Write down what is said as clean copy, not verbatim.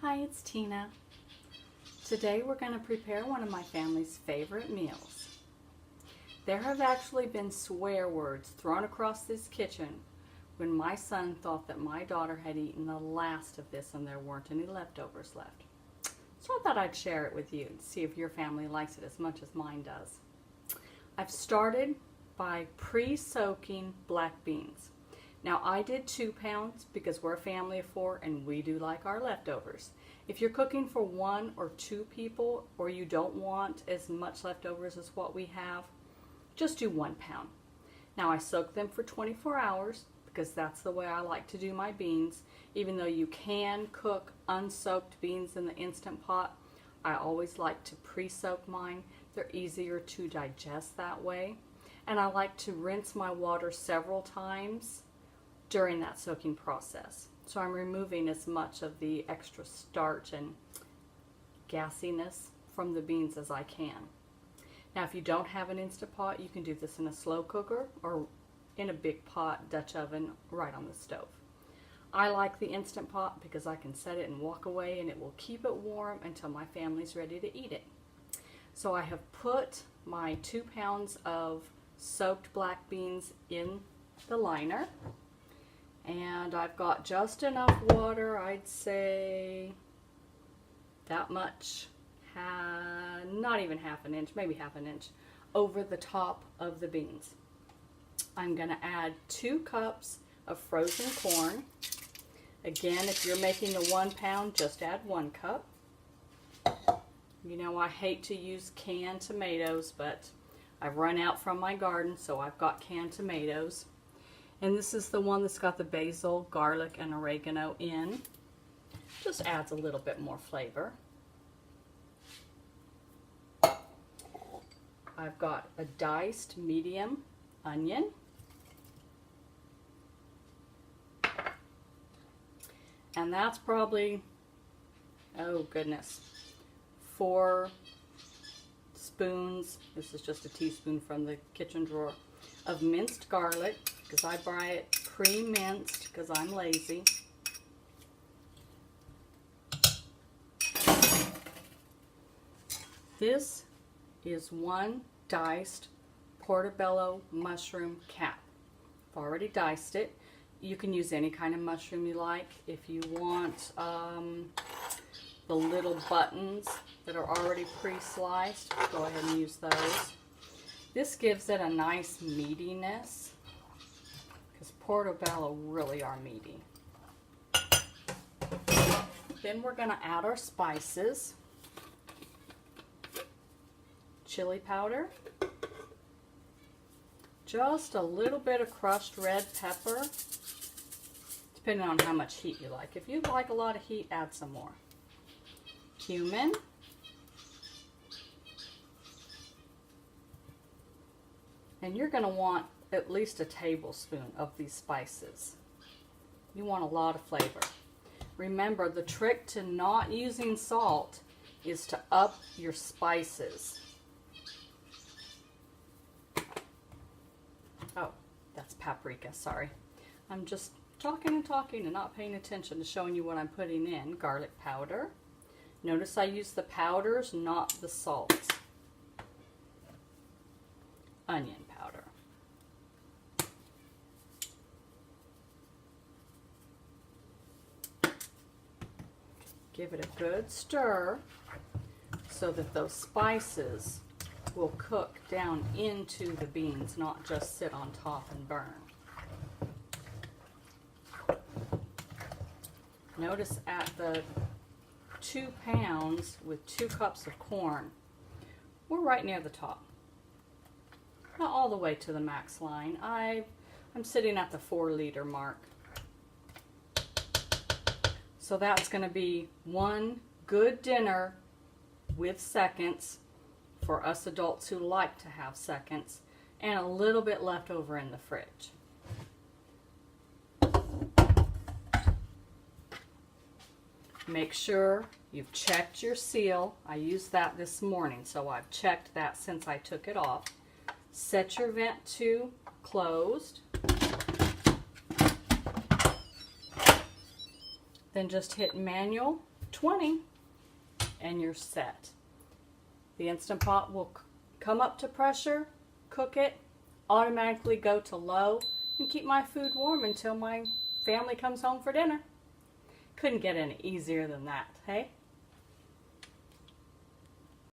Hi, it's Tina. Today we're going to prepare one of my family's favorite meals. There have actually been swear words thrown across this kitchen when my son thought that my daughter had eaten the last of this and there weren't any leftovers left. So I thought I'd share it with you and see if your family likes it as much as mine does. I've started by pre-soaking black beans. Now I did 2 pounds because we're a family of 4 and we do like our leftovers. If you're cooking for 1 or 2 people or you don't want as much leftovers as what we have, just do 1 pound. Now I soak them for 24 hours because that's the way I like to do my beans. Even though you can cook unsoaked beans in the Instant Pot, I always like to pre-soak mine. They're easier to digest that way. And I like to rinse my water several times during that soaking process. So I'm removing as much of the extra starch and gassiness from the beans as I can. Now if you don't have an Instant Pot, you can do this in a slow cooker or in a big pot Dutch oven right on the stove. I like the Instant Pot because I can set it and walk away and it will keep it warm until my family's ready to eat it. So I have put my 2 pounds of soaked black beans in the liner. And I've got just enough water, I'd say that much, not even half an inch, maybe half an inch, over the top of the beans. I'm going to add 2 cups of frozen corn. Again, if you're making a 1 pound, just add 1 cup. You know, I hate to use canned tomatoes, but I've run out from my garden, so I've got canned tomatoes. And this is the one that's got the basil, garlic, and oregano in. Just adds a little bit more flavor. I've got a diced medium onion. And that's probably, oh goodness, 4 spoons, this is just a teaspoon from the kitchen drawer, of minced garlic, because I buy it pre-minced because I'm lazy. This is 1 diced portobello mushroom cap. I've already diced it. You can use any kind of mushroom you like. If you want the little buttons that are already pre-sliced, go ahead and use those. This gives it a nice meatiness because portobello really are meaty. Then we're going to add our spices. Chili powder. Just a little bit of crushed red pepper, depending on how much heat you like. If you like a lot of heat, add some more. Cumin. And you're going to want at least a tablespoon of these spices. You want a lot of flavor. Remember, the trick to not using salt is to up your spices. Oh, that's paprika, sorry. I'm just talking and talking and not paying attention to showing you what I'm putting in. Garlic powder. Notice I use the powders, not the salts. Onion powder. Give it a good stir so that those spices will cook down into the beans, not just sit on top and burn. Notice at the 2 pounds with 2 cups of corn, we're right near the top. Not all the way to the max line. I'm sitting at the 4-liter mark. So that's going to be 1 good dinner with seconds for us adults who like to have seconds, and a little bit left over in the fridge. Make sure you've checked your seal. I used that this morning, so I've checked that since I took it off. Set your vent to closed. Then just hit manual 20 and you're set. The Instant Pot will come up to pressure, cook it, automatically go to low, and keep my food warm until my family comes home for dinner. Couldn't get any easier than that, hey?